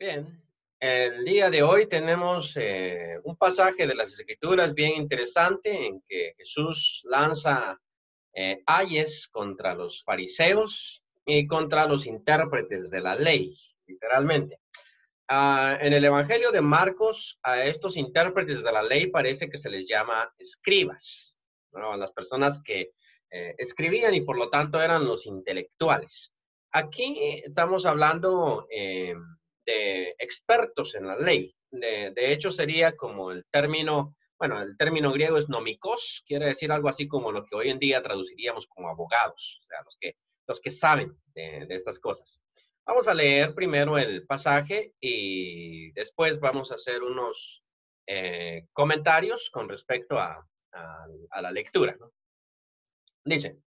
Bien, el día de hoy tenemos un pasaje de las Escrituras bien interesante en que Jesús lanza ayes contra los fariseos y contra los intérpretes de la ley, literalmente. En el Evangelio de Marcos, a estos intérpretes de la ley parece que se les llama escribas, ¿no? A las personas que escribían y por lo tanto eran los intelectuales. Aquí estamos hablando de expertos en la ley. De hecho, sería como el término, bueno, el término griego es nomikos, quiere decir algo así como lo que hoy en día traduciríamos como abogados, o sea, los que saben de estas cosas. Vamos a leer primero el pasaje y después vamos a hacer unos comentarios con respecto a la lectura, ¿no? Dice,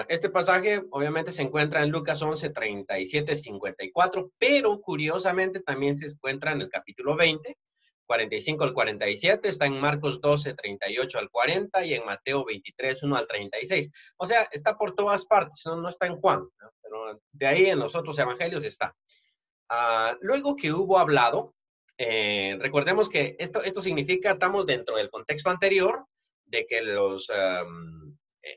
este pasaje obviamente se encuentra en Lucas 11, 37, 54, pero curiosamente también se encuentra en el capítulo 20, 45 al 47, está en Marcos 12, 38 al 40 y en Mateo 23, 1 al 36. O sea, está por todas partes, no está en Juan, ¿no? Pero de ahí en los otros evangelios está. Luego que hubo hablado, recordemos que esto significa, estamos dentro del contexto anterior, de que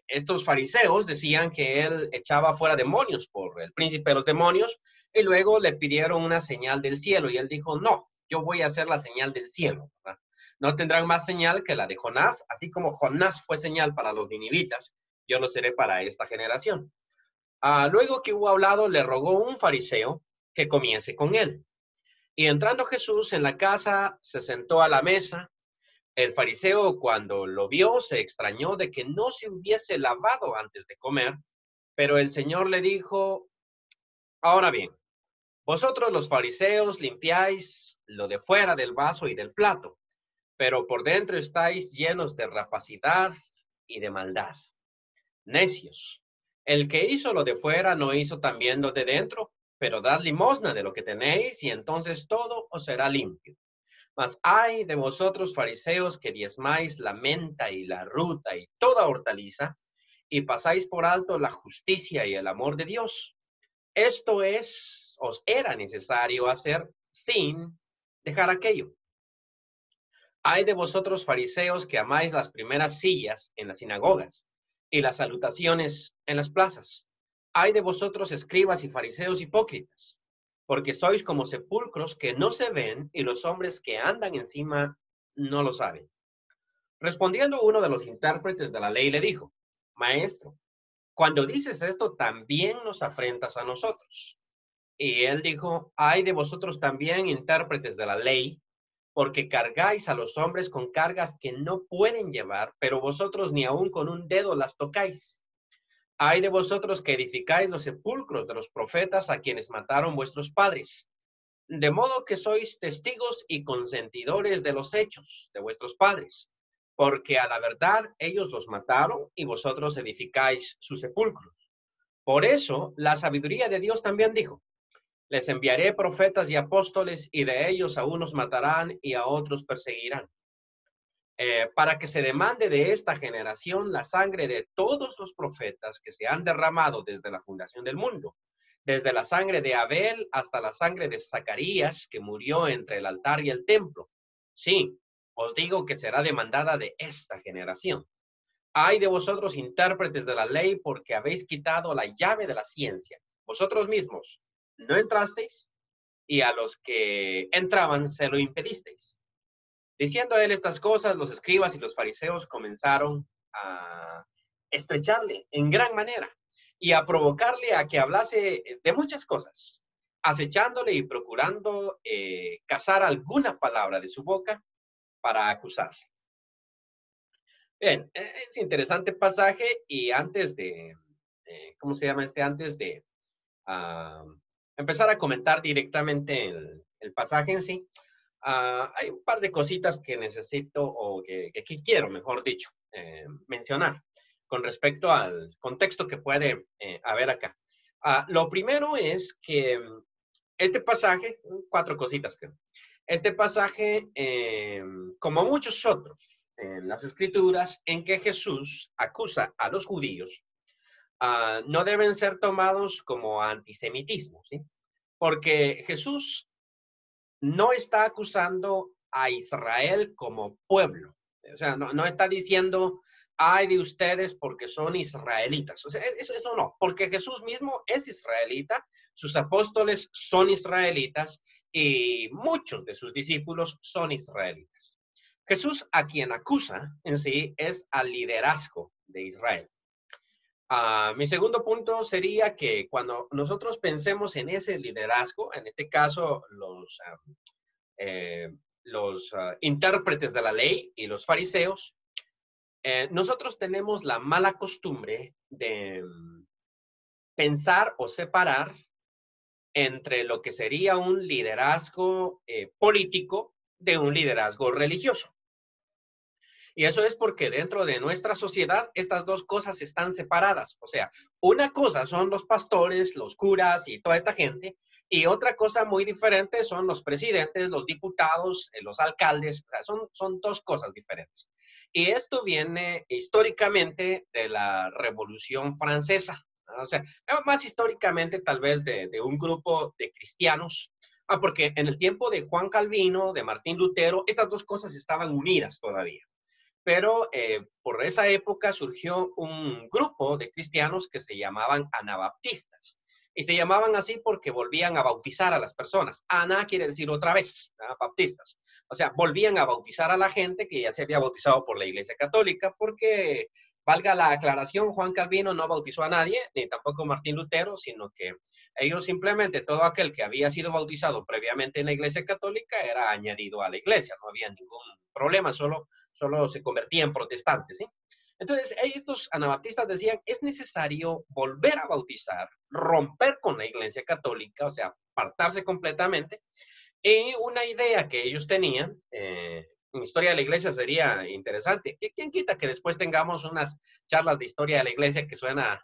estos fariseos decían que él echaba fuera demonios por el príncipe de los demonios, y luego le pidieron una señal del cielo, y él dijo, no, yo voy a hacer la señal del cielo, ¿verdad? No tendrán más señal que la de Jonás, así como Jonás fue señal para los ninivitas, yo lo seré para esta generación. Luego que hubo hablado, le rogó un fariseo que comiese con él. Y entrando Jesús en la casa, se sentó a la mesa. El fariseo, cuando lo vio, se extrañó de que no se hubiese lavado antes de comer, pero el Señor le dijo, ahora bien, vosotros los fariseos limpiáis lo de fuera del vaso y del plato, pero por dentro estáis llenos de rapacidad y de maldad. Necios. El que hizo lo de fuera no hizo también lo de dentro, pero dad limosna de lo que tenéis y entonces todo os será limpio. Mas ay de vosotros fariseos que diezmáis la menta y la ruta y toda hortaliza y pasáis por alto la justicia y el amor de Dios. Esto os era necesario hacer sin dejar aquello. Ay de vosotros fariseos que amáis las primeras sillas en las sinagogas y las salutaciones en las plazas. Ay de vosotros escribas y fariseos hipócritas, porque sois como sepulcros que no se ven y los hombres que andan encima no lo saben. Respondiendo uno de los intérpretes de la ley le dijo, Maestro, cuando dices esto también nos afrentas a nosotros. Y él dijo, ay de vosotros también intérpretes de la ley, porque cargáis a los hombres con cargas que no pueden llevar, pero vosotros ni aun con un dedo las tocáis. Ay de vosotros que edificáis los sepulcros de los profetas a quienes mataron vuestros padres. De modo que sois testigos y consentidores de los hechos de vuestros padres, porque a la verdad ellos los mataron y vosotros edificáis sus sepulcros. Por eso la sabiduría de Dios también dijo, les enviaré profetas y apóstoles, y de ellos a unos matarán y a otros perseguirán. Para que se demande de esta generación la sangre de todos los profetas que se han derramado desde la fundación del mundo, desde la sangre de Abel hasta la sangre de Zacarías, que murió entre el altar y el templo. Sí, os digo que será demandada de esta generación. Ay de vosotros intérpretes de la ley, porque habéis quitado la llave de la ciencia. Vosotros mismos no entrasteis y a los que entraban se lo impedisteis. Diciendo él estas cosas, los escribas y los fariseos comenzaron a estrecharle en gran manera y a provocarle a que hablase de muchas cosas, acechándole y procurando cazar alguna palabra de su boca para acusarle. Bien, es interesante pasaje y antes de, ¿cómo se llama este? Antes de uh, empezar a comentar directamente el pasaje en sí, hay un par de cositas que necesito o que quiero, mejor dicho, mencionar con respecto al contexto que puede haber acá. Lo primero es que este pasaje, cuatro cositas creo. Este pasaje, como muchos otros en las escrituras, en que Jesús acusa a los judíos, no deben ser tomados como antisemitismo, ¿sí? Porque Jesús no está acusando a Israel como pueblo. O sea, no está diciendo, ay de ustedes porque son israelitas. O sea, eso no, porque Jesús mismo es israelita, sus apóstoles son israelitas y muchos de sus discípulos son israelitas. Jesús a quien acusa en sí es al liderazgo de Israel. Mi segundo punto sería que cuando nosotros pensemos en ese liderazgo, en este caso los intérpretes de la ley y los fariseos, nosotros tenemos la mala costumbre de pensar o separar entre lo que sería un liderazgo político de un liderazgo religioso. Y eso es porque dentro de nuestra sociedad estas dos cosas están separadas. O sea, una cosa son los pastores, los curas y toda esta gente, y otra cosa muy diferente son los presidentes, los diputados, los alcaldes. O sea, son dos cosas diferentes. Y esto viene históricamente de la Revolución Francesa. ¿No? O sea, más históricamente tal vez de un grupo de cristianos. Porque en el tiempo de Juan Calvino, de Martín Lutero, estas dos cosas estaban unidas todavía. Pero por esa época surgió un grupo de cristianos que se llamaban anabaptistas. Y se llamaban así porque volvían a bautizar a las personas. Ana quiere decir otra vez, baptistas. O sea, volvían a bautizar a la gente que ya se había bautizado por la Iglesia Católica, porque, valga la aclaración, Juan Calvino no bautizó a nadie, ni tampoco Martín Lutero, sino que ellos simplemente, todo aquel que había sido bautizado previamente en la Iglesia Católica era añadido a la Iglesia. No había ningún problema, solo se convertían en protestantes, ¿sí? Entonces, estos anabaptistas decían, es necesario volver a bautizar, romper con la Iglesia Católica, o sea, apartarse completamente. Y una idea que ellos tenían, en historia de la Iglesia sería interesante. ¿Quién quita que después tengamos unas charlas de historia de la Iglesia que suena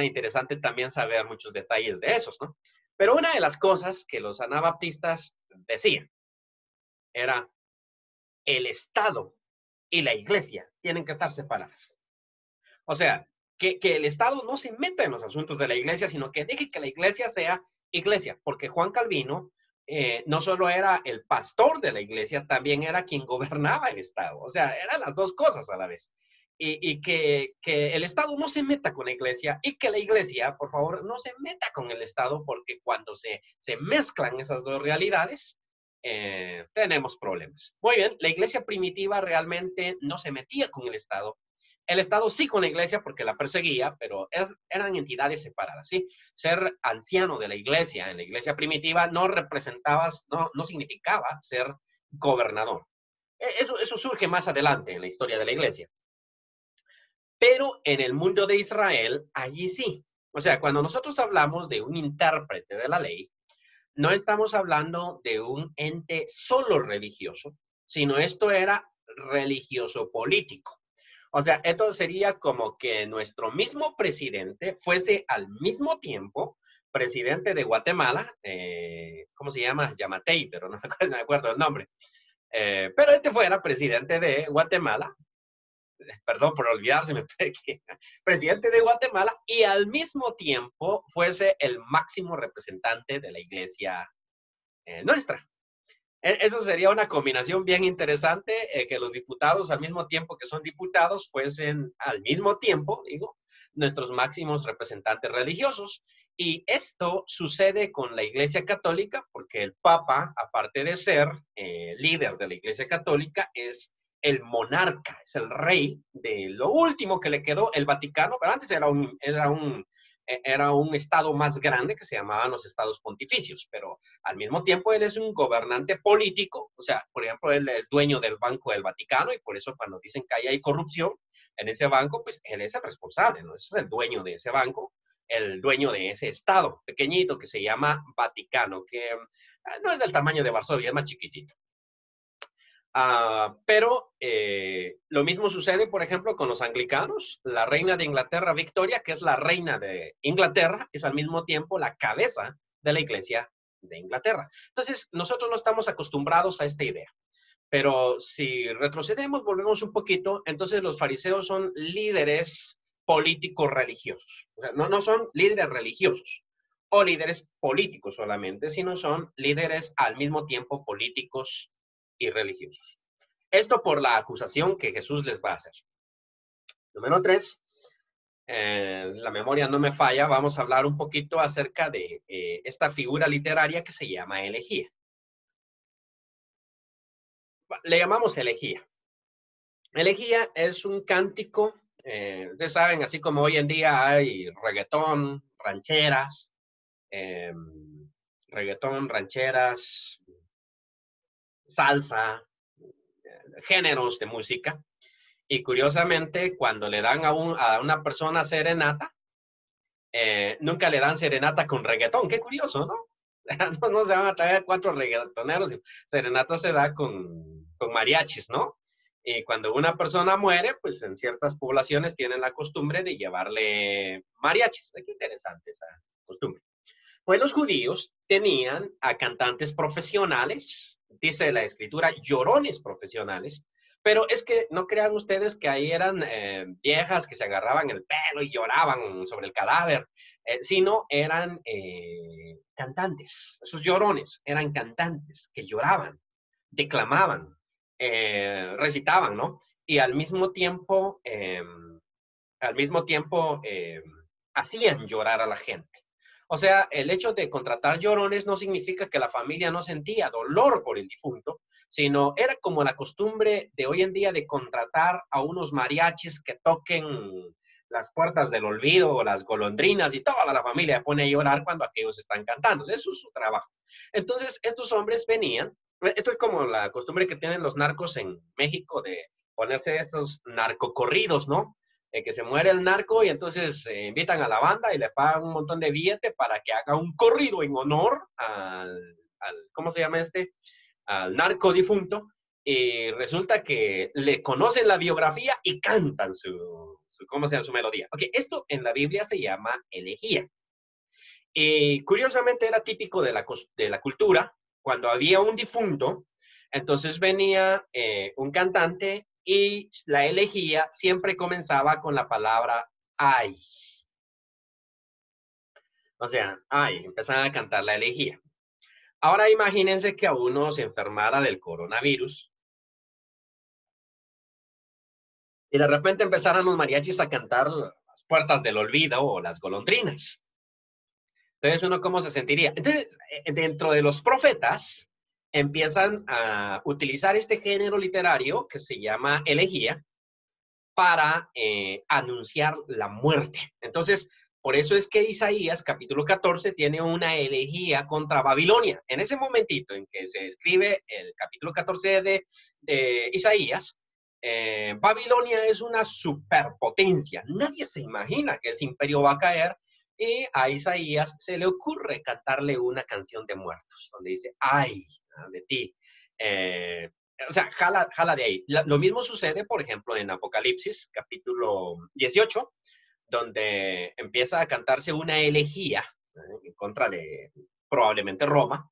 interesante también saber muchos detalles de esos, ¿no? Pero una de las cosas que los anabaptistas decían era el Estado y la Iglesia tienen que estar separadas. O sea, que el Estado no se meta en los asuntos de la Iglesia, sino que deje que la Iglesia sea Iglesia, porque Juan Calvino no solo era el pastor de la Iglesia, también era quien gobernaba el Estado. O sea, eran las dos cosas a la vez. Y que el Estado no se meta con la Iglesia y que la Iglesia, por favor, no se meta con el Estado, porque cuando se mezclan esas dos realidades, tenemos problemas. Muy bien, la Iglesia primitiva realmente no se metía con el Estado. El Estado sí con la Iglesia porque la perseguía, pero eran entidades separadas, ¿sí? Ser anciano de la Iglesia en la Iglesia primitiva no representabas, no significaba ser gobernador. Eso surge más adelante en la historia de la Iglesia. Pero en el mundo de Israel, allí sí. O sea, cuando nosotros hablamos de un intérprete de la ley, no estamos hablando de un ente solo religioso, sino esto era religioso político. O sea, esto sería como que nuestro mismo presidente fuese al mismo tiempo presidente de Guatemala, ¿cómo se llama? Yamatei, pero no me acuerdo el nombre. Pero este fuera presidente de Guatemala, perdón por olvidarse, presidente de Guatemala, y al mismo tiempo fuese el máximo representante de la iglesia nuestra. Eso sería una combinación bien interesante, que los diputados al mismo tiempo que son diputados fuesen al mismo tiempo, digo, nuestros máximos representantes religiosos. Y esto sucede con la Iglesia Católica porque el Papa, aparte de ser líder de la Iglesia Católica, es el monarca, es el rey de lo último que le quedó el Vaticano, pero antes era un estado más grande que se llamaban los estados pontificios, pero al mismo tiempo él es un gobernante político, o sea, por ejemplo, él es dueño del Banco del Vaticano y por eso cuando dicen que ahí hay corrupción en ese banco, pues él es el responsable, ¿no? Ese es el dueño de ese banco, el dueño de ese estado pequeñito que se llama Vaticano, que no es del tamaño de Varsovia, es más chiquitito. Pero lo mismo sucede, por ejemplo, con los anglicanos. La reina de Inglaterra, Victoria, que es la reina de Inglaterra, es al mismo tiempo la cabeza de la iglesia de Inglaterra. Entonces, nosotros no estamos acostumbrados a esta idea. Pero si retrocedemos, volvemos un poquito, entonces los fariseos son líderes políticos religiosos. O sea, no son líderes religiosos. o líderes políticos solamente, sino son líderes al mismo tiempo políticos y religiosos. Esto por la acusación que Jesús les va a hacer. Número 3, la memoria no me falla, vamos a hablar un poquito acerca de esta figura literaria que se llama elegía. Le llamamos elegía. Elegía es un cántico, ustedes saben, así como hoy en día hay reggaetón, rancheras, eh, salsa, géneros de música. Y curiosamente, cuando le dan a una persona serenata, nunca le dan serenata con reggaetón. Qué curioso, ¿no? No se van a traer 4 reggaetoneros. Serenata se da con mariachis, ¿no? Y cuando una persona muere, pues en ciertas poblaciones tienen la costumbre de llevarle mariachis. Qué interesante esa costumbre. Pues los judíos tenían a cantantes profesionales, dice la escritura, llorones profesionales, pero es que no crean ustedes que ahí eran viejas que se agarraban el pelo y lloraban sobre el cadáver, sino eran cantantes. Esos llorones eran cantantes que lloraban, declamaban, recitaban, ¿no? Y al mismo tiempo hacían llorar a la gente. O sea, el hecho de contratar llorones no significa que la familia no sentía dolor por el difunto, sino era como la costumbre de hoy en día de contratar a unos mariachis que toquen las puertas del olvido o las golondrinas y toda la familia pone a llorar cuando aquellos están cantando. Eso es su trabajo. Entonces, estos hombres venían, esto es como la costumbre que tienen los narcos en México de ponerse estos narcocorridos, ¿no? Que se muere el narco y entonces invitan a la banda y le pagan un montón de billete para que haga un corrido en honor ¿cómo se llama este? Al narco difunto. Y resulta que le conocen la biografía y cantan ¿cómo se llama? Su melodía. Ok, esto en la Biblia se llama elegía. Y curiosamente era típico de la cultura, cuando había un difunto, entonces venía un cantante y la elegía siempre comenzaba con la palabra ay. O sea, ay, empezaban a cantar la elegía. Ahora imagínense que a uno se enfermara del coronavirus y de repente empezaran los mariachis a cantar las puertas del olvido o las golondrinas. Entonces, ¿uno cómo se sentiría? Entonces, dentro de los profetas, empiezan a utilizar este género literario que se llama elegía para anunciar la muerte. Entonces, por eso es que Isaías, capítulo 14, tiene una elegía contra Babilonia. En ese momentito en que se escribe el capítulo 14 de Isaías, Babilonia es una superpotencia. Nadie se imagina que ese imperio va a caer y a Isaías se le ocurre cantarle una canción de muertos, donde dice, ay, de ti. O sea, jala de ahí. Lo mismo sucede, por ejemplo, en Apocalipsis, capítulo 18, donde empieza a cantarse una elegía en contra de probablemente Roma.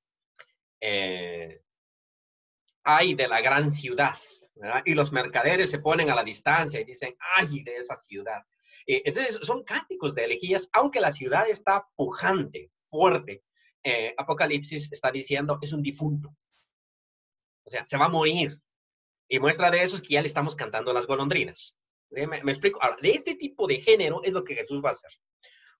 Ay de la gran ciudad, ¿verdad? Y los mercaderes se ponen a la distancia y dicen, ay de esa ciudad. Entonces son cánticos de elegías, aunque la ciudad está pujante, fuerte. Apocalipsis está diciendo, es un difunto. O sea, se va a morir. Y muestra de eso es que ya le estamos cantando las golondrinas. ¿Sí? Me explico. Ahora, de este tipo de género es lo que Jesús va a hacer.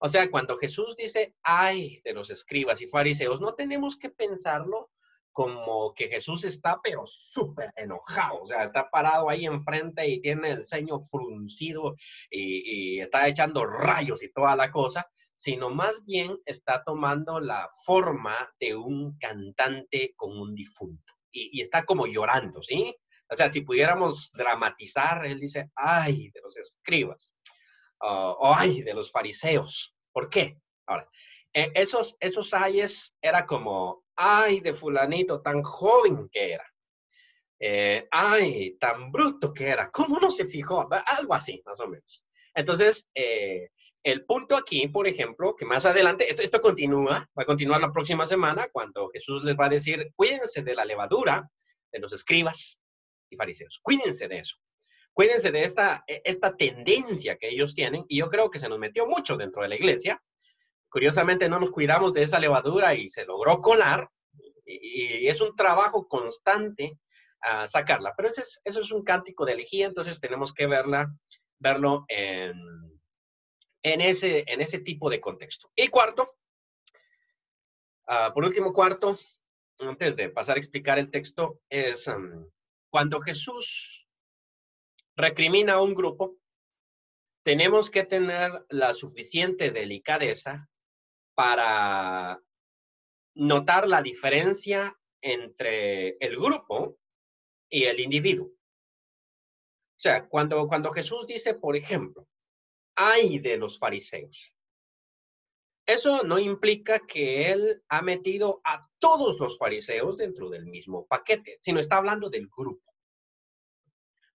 O sea, cuando Jesús dice, ay de los escribas y fariseos, no tenemos que pensarlo como que Jesús está, pero súper enojado. O sea, está parado ahí enfrente y tiene el ceño fruncido y está echando rayos y toda la cosa, sino más bien está tomando la forma de un cantante con un difunto. Y está como llorando, ¿sí? O sea, si pudiéramos dramatizar, él dice, ay de los escribas, o ay de los fariseos. ¿Por qué? Ahora, esos ayes era como, ay de fulanito tan joven que era. Ay, tan bruto que era. ¿Cómo no se fijó? Algo así, más o menos. Entonces, el punto aquí, por ejemplo, que más adelante, esto continúa, va a continuar la próxima semana, cuando Jesús les va a decir, cuídense de la levadura de los escribas y fariseos. Cuídense de eso. Cuídense de esta tendencia que ellos tienen, y yo creo que se nos metió mucho dentro de la iglesia, Curiosamente no nos cuidamos de esa levadura y se logró colar. Y es un trabajo constante sacarla. Pero eso es un cántico de elegía, entonces tenemos que verlo en ese tipo de contexto. Y cuarto, por último, cuarto, antes de pasar a explicar el texto, es cuando Jesús recrimina a un grupo, tenemos que tener la suficiente delicadeza para notar la diferencia entre el grupo y el individuo. O sea, cuando Jesús dice, por ejemplo, ay de los fariseos, eso no implica que él ha metido a todos los fariseos dentro del mismo paquete, sino está hablando del grupo.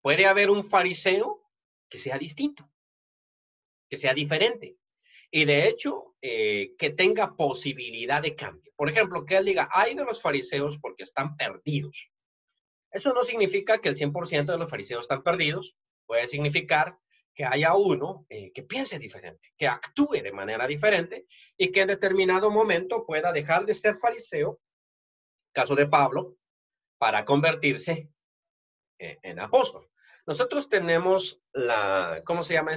Puede haber un fariseo que sea distinto, que sea diferente, y de hecho, que tenga posibilidad de cambio. Por ejemplo, que él diga, ay de los fariseos porque están perdidos. Eso no significa que el 100% de los fariseos están perdidos. Puede significar que haya uno que piense diferente, que actúe de manera diferente y que en determinado momento pueda dejar de ser fariseo, caso de Pablo, para convertirse en apóstol. Nosotros tenemos ¿cómo se llama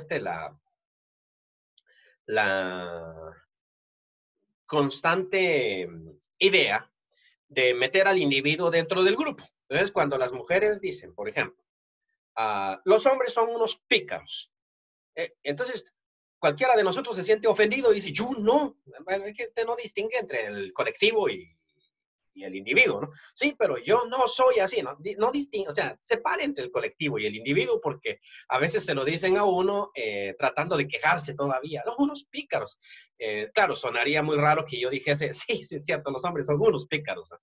la constante idea de meter al individuo dentro del grupo. Entonces, cuando las mujeres dicen, por ejemplo, los hombres son unos pícaros, entonces cualquiera de nosotros se siente ofendido y dice, yo no, es que no distingue entre el colectivo y el individuo, ¿no? Sí, pero yo no soy así, no distingue, o sea, separe entre el colectivo y el individuo porque a veces se lo dicen a uno tratando de quejarse todavía, los unos pícaros. Claro, sonaría muy raro que yo dijese, sí, sí es cierto, los hombres son unos pícaros, ¿no?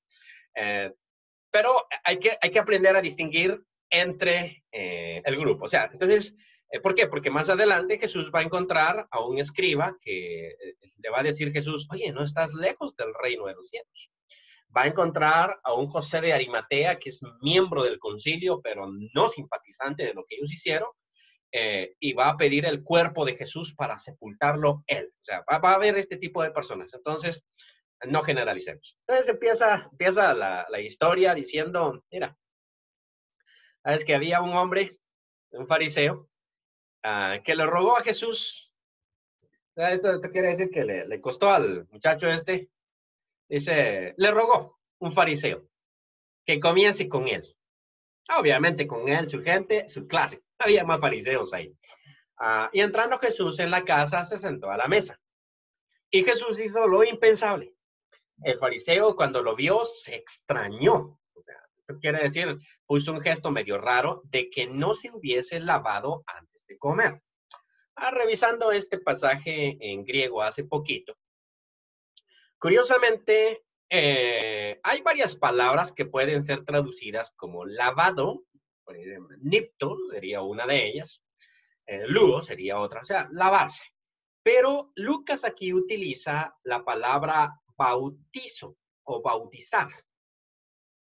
Pero hay que aprender a distinguir entre el grupo. O sea, entonces, ¿por qué? Porque más adelante Jesús va a encontrar a un escriba que le va a decir Jesús, oye, no estás lejos del reino de los cielos. Va a encontrar a un José de Arimatea que es miembro del concilio, pero no simpatizante de lo que ellos hicieron, y va a pedir el cuerpo de Jesús para sepultarlo él. O sea, va a haber este tipo de personas. Entonces, no generalicemos. Entonces empieza la historia diciendo, mira, sabes que había un hombre, un fariseo, que le rogó a Jesús. Esto quiere decir que le costó al muchacho este, dice, le rogó un fariseo que comience con él. Obviamente con él, su gente, su clase. Había más fariseos ahí. Y entrando Jesús en la casa, se sentó a la mesa. Y Jesús hizo lo impensable. El fariseo cuando lo vio se extrañó. O sea, esto quiere decir, puso un gesto medio raro de que no se hubiese lavado antes de comer. Revisando este pasaje en griego hace poquito, curiosamente, hay varias palabras que pueden ser traducidas como lavado, por ejemplo, nipto sería una de ellas, luo sería otra, o sea, lavarse. Pero Lucas aquí utiliza la palabra bautizo o bautizar.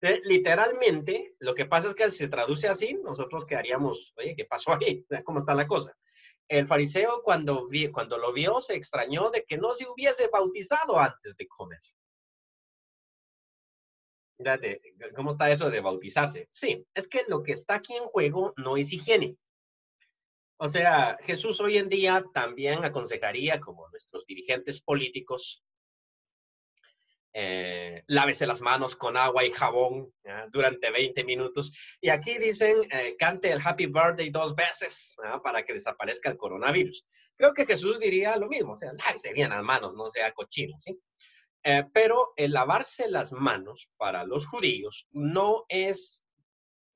Literalmente, lo que pasa es que se traduce así, nosotros quedaríamos, oye, ¿qué pasó ahí? ¿Cómo está la cosa? El fariseo cuando lo vio se extrañó de que no se hubiese bautizado antes de comer. Fíjate, ¿cómo está eso de bautizarse? Sí, es que lo que está aquí en juego no es higiene. O sea, Jesús hoy en día también aconsejaría, como nuestros dirigentes políticos, lávese las manos con agua y jabón durante 20 minutos. Y aquí dicen, cante el Happy Birthday 2 veces para que desaparezca el coronavirus. Creo que Jesús diría lo mismo, o sea, lávese bien las manos, no sea cochino, ¿sí? Pero el lavarse las manos para los judíos no es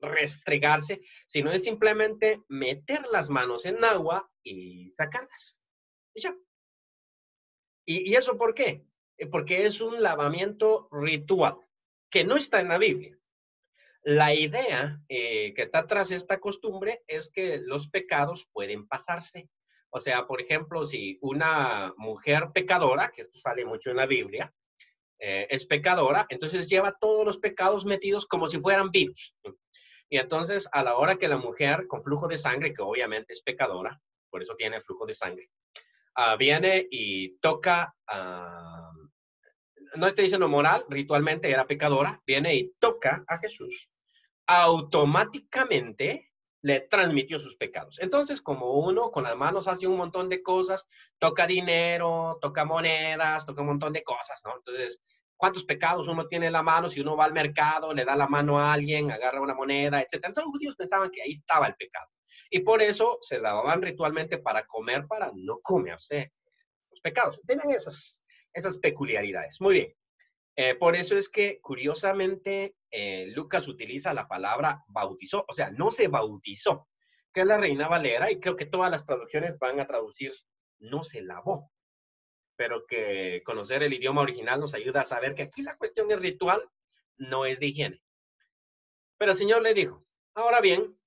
restregarse, sino es simplemente meter las manos en agua y sacarlas. Y ya. ¿Y eso por qué? Porque es un lavamiento ritual que no está en la Biblia. La idea que está tras esta costumbre es que los pecados pueden pasarse. O sea, por ejemplo, si una mujer pecadora, que esto sale mucho en la Biblia, es pecadora, entonces lleva todos los pecados metidos como si fueran virus. Y entonces, a la hora que la mujer con flujo de sangre, que obviamente es pecadora, por eso tiene flujo de sangre, viene y toca, no estoy diciendo moral, ritualmente era pecadora, viene y toca a Jesús, automáticamente le transmitió sus pecados. Entonces, como uno con las manos hace un montón de cosas, toca dinero, toca monedas, toca un montón de cosas, ¿no? Entonces, ¿cuántos pecados uno tiene en la mano si uno va al mercado, le da la mano a alguien, agarra una moneda, etcétera? Entonces, los judíos pensaban que ahí estaba el pecado. Y por eso se lavaban ritualmente para comer, para no comerse los pecados. Tienen esas peculiaridades. Muy bien. Por eso es que, curiosamente, Lucas utiliza la palabra bautizó, o sea, no se bautizó, que es la Reina Valera, y creo que todas las traducciones van a traducir no se lavó, pero que conocer el idioma original nos ayuda a saber que aquí la cuestión es ritual, no es de higiene. Pero el Señor le dijo, ahora bien,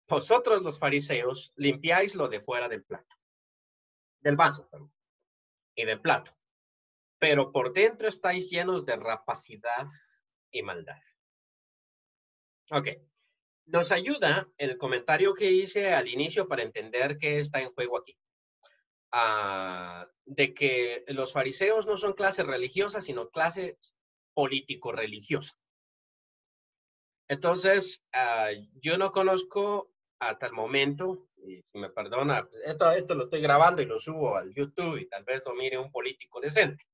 vosotros los fariseos limpiáis lo de fuera del plato, del vaso, perdón, y del plato, pero por dentro estáis llenos de rapacidad y maldad. Ok. Nos ayuda el comentario que hice al inicio para entender qué está en juego aquí. De que los fariseos no son clase religiosa, sino clase político-religiosa. Entonces, yo no conozco hasta el momento, y si me perdona, esto lo estoy grabando y lo subo al YouTube y tal vez lo mire un político decente.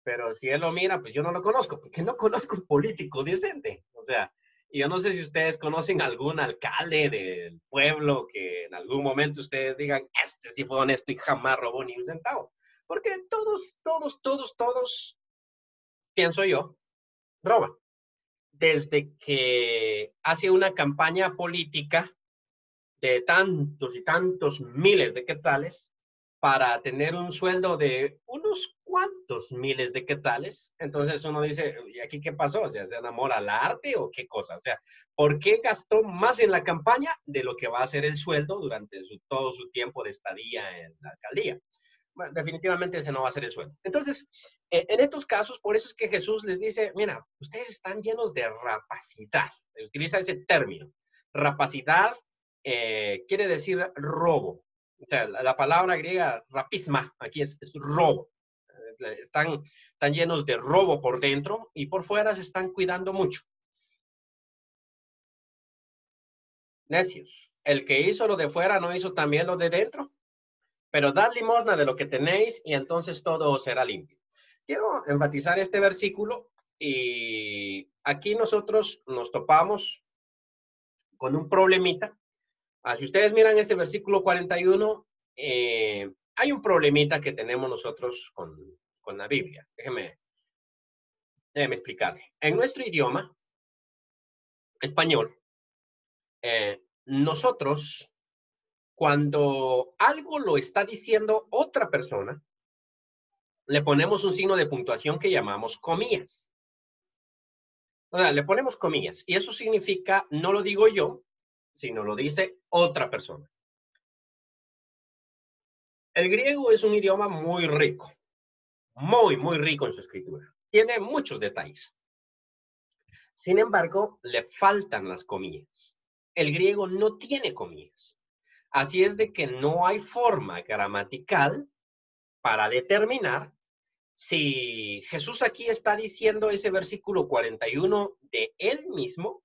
Pero si él lo mira, pues yo no lo conozco, porque no conozco un político decente. O sea, yo no sé si ustedes conocen algún alcalde del pueblo que en algún momento ustedes digan, este sí fue honesto y jamás robó ni un centavo. Porque todos, pienso yo, roban. Desde que hace una campaña política de tantos y tantos miles de quetzales para tener un sueldo de unos cuantos miles de quetzales. Entonces uno dice, ¿y aquí qué pasó? O sea, ¿se enamora al arte o qué cosa? O sea, ¿por qué gastó más en la campaña de lo que va a ser el sueldo durante todo su tiempo de estadía en la alcaldía? Bueno, definitivamente ese no va a ser el sueldo. Entonces, en estos casos, por eso es que Jesús les dice, mira, ustedes están llenos de rapacidad. Utiliza ese término. Rapacidad quiere decir robo. O sea, la palabra griega rapisma aquí es robo. Están llenos de robo por dentro y por fuera se están cuidando mucho. Necios. El que hizo lo de fuera no hizo también lo de dentro. Pero dad limosna de lo que tenéis y entonces todo será limpio. Quiero enfatizar este versículo y aquí nosotros nos topamos con un problemita. Si ustedes miran ese versículo 41, hay un problemita que tenemos nosotros con la Biblia. Déjenme explicarle. En nuestro idioma, español, nosotros, cuando algo lo está diciendo otra persona, le ponemos un signo de puntuación que llamamos comillas. O sea, le ponemos comillas. Y eso significa, no lo digo yo, sino lo dice otra persona. El griego es un idioma muy rico. Muy rico en su escritura. Tiene muchos detalles. Sin embargo, le faltan las comillas. El griego no tiene comillas. Así es de que no hay forma gramatical para determinar si Jesús aquí está diciendo ese versículo 41 de él mismo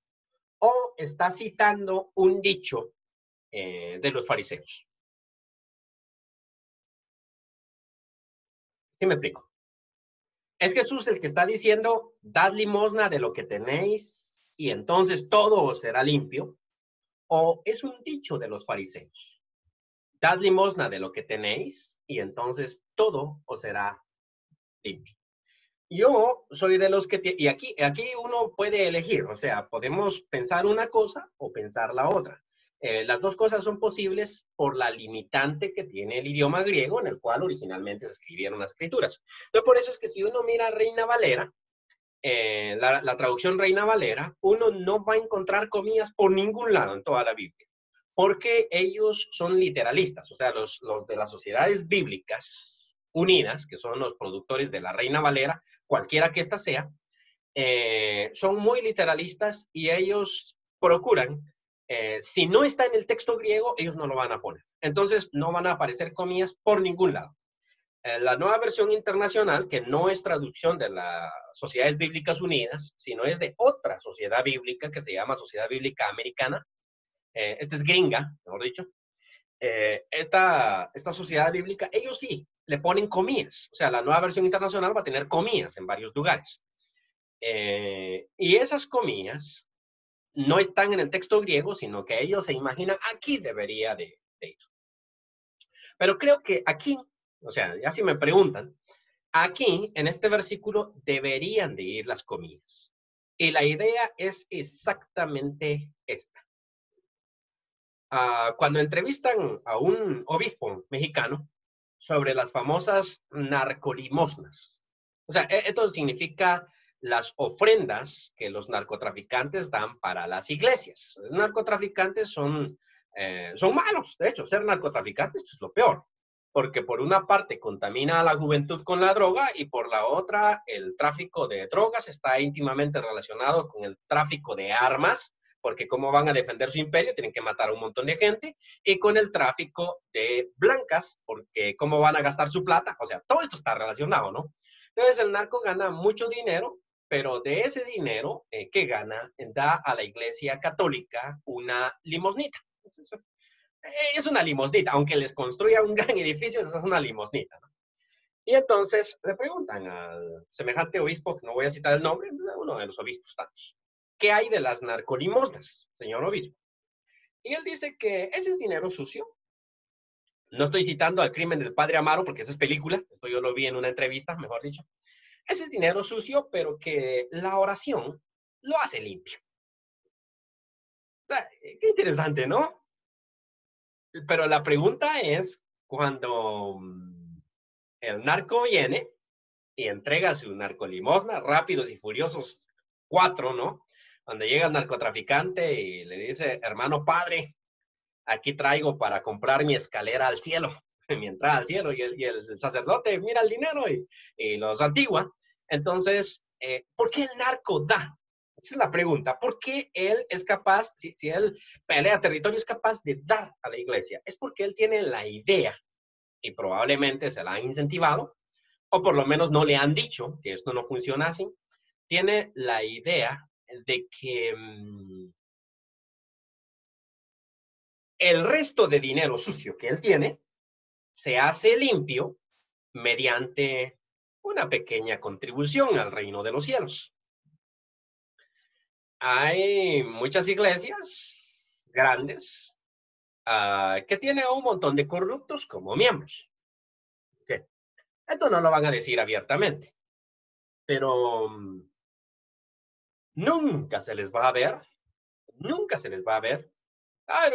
o está citando un dicho de los fariseos. ¿Sí me explico? ¿Es Jesús el que está diciendo, dad limosna de lo que tenéis y entonces todo será limpio? ¿O es un dicho de los fariseos? Dad limosna de lo que tenéis y entonces todo os será limpio. Yo soy de los que, y aquí uno puede elegir, o sea, podemos pensar una cosa o pensar la otra. Las dos cosas son posibles por la limitante que tiene el idioma griego en el cual originalmente se escribieron las escrituras. Entonces, por eso es que si uno mira Reina Valera, la traducción Reina Valera, uno no va a encontrar comillas por ningún lado en toda la Biblia, porque ellos son literalistas, o sea, los de las sociedades bíblicas unidas, que son los productores de la Reina Valera, cualquiera que ésta sea, son muy literalistas y ellos procuran Si no está en el texto griego, ellos no lo van a poner. Entonces, no van a aparecer comillas por ningún lado. La nueva versión internacional, que no es traducción de las Sociedades Bíblicas Unidas, sino es de otra sociedad bíblica que se llama Sociedad Bíblica Americana. Esta es gringa, mejor dicho. Esta sociedad bíblica, ellos sí le ponen comillas. O sea, la nueva versión internacional va a tener comillas en varios lugares. Y esas comillas no están en el texto griego, sino que ellos se imaginan, aquí debería de ir. Pero creo que aquí, o sea, ya si me preguntan, aquí en este versículo deberían de ir las comillas. Y la idea es exactamente esta. Cuando entrevistan a un obispo mexicano sobre las famosas narcolimosnas, o sea, esto significa las ofrendas que los narcotraficantes dan para las iglesias. Los narcotraficantes son malos, de hecho, ser narcotraficantes es lo peor, porque por una parte contamina a la juventud con la droga y por la otra el tráfico de drogas está íntimamente relacionado con el tráfico de armas, porque cómo van a defender su imperio, tienen que matar a un montón de gente, y con el tráfico de blancas, porque cómo van a gastar su plata, o sea, todo esto está relacionado, ¿no? Entonces el narco gana mucho dinero, pero de ese dinero que gana, da a la iglesia católica una limosnita. Entonces, es una limosnita, aunque les construya un gran edificio, es una limosnita, ¿no? Y entonces le preguntan al semejante obispo, que no voy a citar el nombre, uno de los obispos tantos, ¿qué hay de las narcolimosnas, señor obispo? Y él dice que ese es dinero sucio. No estoy citando al crimen del padre Amaro, porque esa es película, esto yo lo vi en una entrevista, mejor dicho. Ese es dinero sucio, pero que la oración lo hace limpio. O sea, qué interesante, ¿no? Pero la pregunta es, cuando el narco viene y entrega su narcolimosna, Rápidos y Furiosos 4, ¿no? Donde llega el narcotraficante y le dice, hermano padre, aquí traigo para comprar mi escalera al cielo, mi entrada al cielo, y el sacerdote mira el dinero y los santigua. Entonces, ¿por qué el narco da? Esa es la pregunta. ¿Por qué él es capaz, si él pelea territorio, es capaz de dar a la iglesia? Es porque él tiene la idea, y probablemente se la han incentivado, o por lo menos no le han dicho que esto no funciona así, tiene la idea de que el resto de dinero sucio que él tiene se hace limpio mediante una pequeña contribución al reino de los cielos. Hay muchas iglesias grandes que tienen a un montón de corruptos como miembros. ¿Okay? Esto no lo van a decir abiertamente, pero nunca se les va a ver, nunca se les va a ver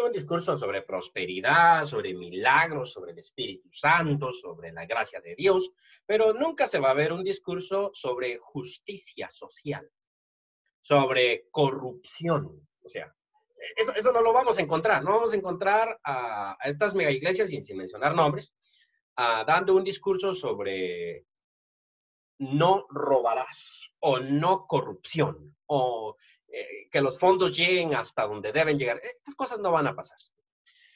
un discurso sobre prosperidad, sobre milagros, sobre el Espíritu Santo, sobre la gracia de Dios, pero nunca se va a ver un discurso sobre justicia social, sobre corrupción. O sea, eso no lo vamos a encontrar. No vamos a encontrar a estas mega iglesias, sin mencionar nombres, dando un discurso sobre no robarás o no corrupción o que los fondos lleguen hasta donde deben llegar. Estas cosas no van a pasar.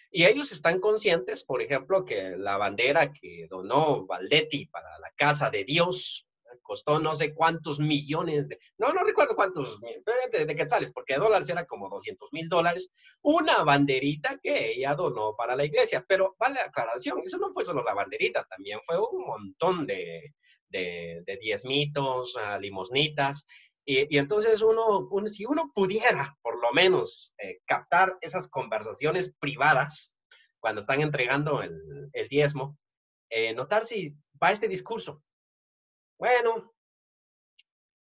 Y ellos están conscientes, por ejemplo, que la bandera que donó Valdetti para la Casa de Dios costó no sé cuántos millones no recuerdo cuántos, de quetzales, porque de dólares era como $200,000, una banderita que ella donó para la iglesia. Pero vale la aclaración, eso no fue solo la banderita, también fue un montón de diezmitos, limosnitas. Y entonces si uno pudiera, por lo menos, captar esas conversaciones privadas cuando están entregando el diezmo, notar si va este discurso. Bueno,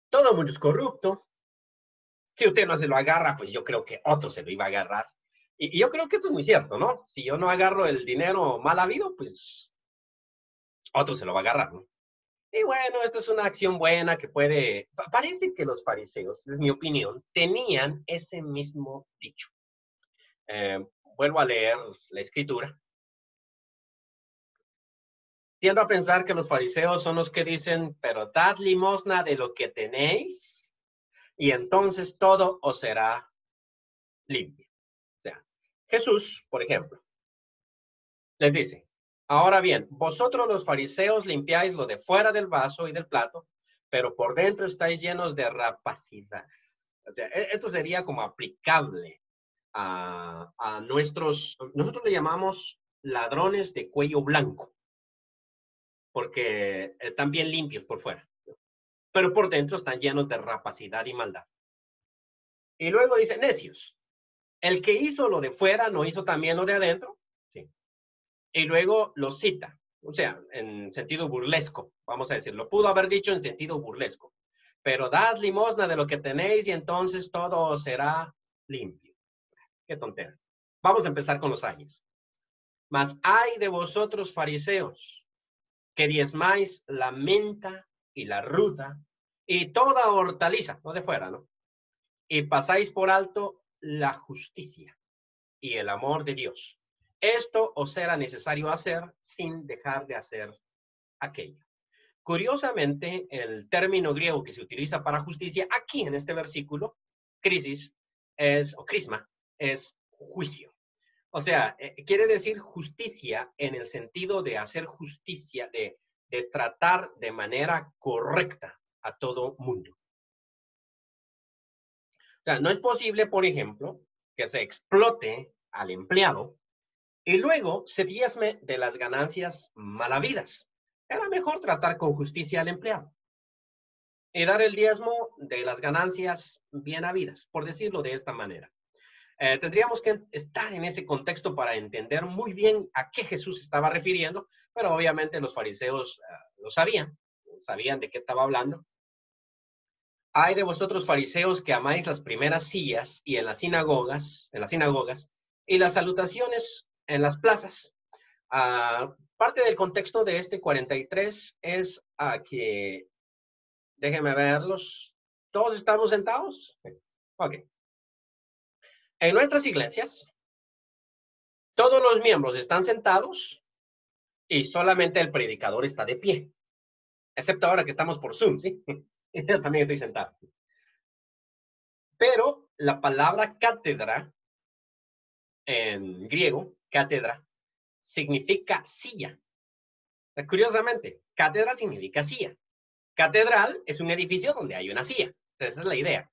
todo el mundo es corrupto. Si usted no se lo agarra, pues yo creo que otro se lo iba a agarrar. Y yo creo que esto es muy cierto, ¿no? Si yo no agarro el dinero mal habido, pues otro se lo va a agarrar, ¿no? Y bueno, esta es una acción buena que puede... Parece que los fariseos, es mi opinión, tenían ese mismo dicho. Vuelvo a leer la escritura. Tiendo a pensar que los fariseos son los que dicen, pero dad limosna de lo que tenéis y entonces todo os será limpio. Jesús, por ejemplo, les dice, ahora bien, vosotros los fariseos limpiáis lo de fuera del vaso y del plato, pero por dentro estáis llenos de rapacidad. O sea, esto sería como aplicable a nosotros le llamamos ladrones de cuello blanco, porque están bien limpios por fuera, pero por dentro están llenos de rapacidad y maldad. Y luego dice, necios, el que hizo lo de fuera no hizo también lo de adentro. Sí. Y luego lo cita, o sea, en sentido burlesco, vamos a decirlo. Pudo haber dicho en sentido burlesco. Pero dad limosna de lo que tenéis y entonces todo será limpio. Qué tontera. Vamos a empezar con los ayes. Mas ay de vosotros, fariseos, que diezmáis la menta y la ruda y toda hortaliza, no de fuera, ¿no? Y pasáis por alto la justicia y el amor de Dios. Esto os será necesario hacer sin dejar de hacer aquello. Curiosamente, el término griego que se utiliza para justicia aquí en este versículo, crisis, o crisma, es juicio. O sea, quiere decir justicia en el sentido de hacer justicia, de tratar de manera correcta a todo mundo. O sea, no es posible, por ejemplo, que se explote al empleado y luego se diezme de las ganancias malavidas. Era mejor tratar con justicia al empleado y dar el diezmo de las ganancias bien habidas, por decirlo de esta manera. Tendríamos que estar en ese contexto para entender muy bien a qué Jesús estaba refiriendo, pero obviamente los fariseos lo sabían de qué estaba hablando. Ay de vosotros fariseos que amáis las primeras sillas y en las sinagogas y las salutaciones en las plazas. Parte del contexto de este 43 es que, déjenme verlos, ¿todos estamos sentados? Ok. En nuestras iglesias, todos los miembros están sentados y solamente el predicador está de pie, excepto ahora que estamos por Zoom, ¿sí? Yo también estoy sentado. Pero la palabra cátedra, en griego, cátedra, significa silla. Curiosamente, cátedra significa silla. Catedral es un edificio donde hay una silla. Esa es la idea.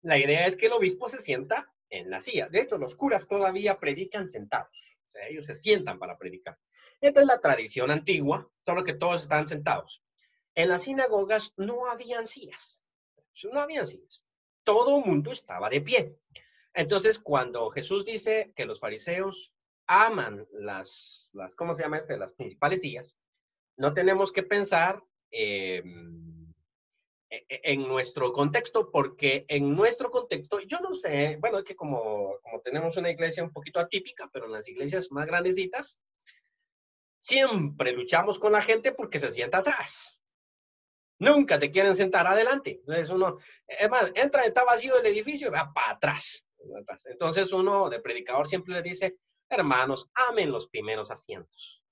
La idea es que el obispo se sienta en la silla. De hecho, los curas todavía predican sentados. O sea, ellos se sientan para predicar. Esta es la tradición antigua, solo que todos están sentados. En las sinagogas no habían sillas. No habían sillas. Todo el mundo estaba de pie. Entonces, cuando Jesús dice que los fariseos aman ¿cómo se llama las principales sillas, no tenemos que pensar en nuestro contexto, porque en nuestro contexto, yo no sé, bueno, es que como tenemos una iglesia un poquito atípica, pero en las iglesias más grandecitas, siempre luchamos con la gente porque se sienta atrás. Nunca se quieren sentar adelante. Entonces es más, está vacío el edificio, va para atrás. Entonces uno de predicador siempre les dice, hermanos, amen los primeros asientos.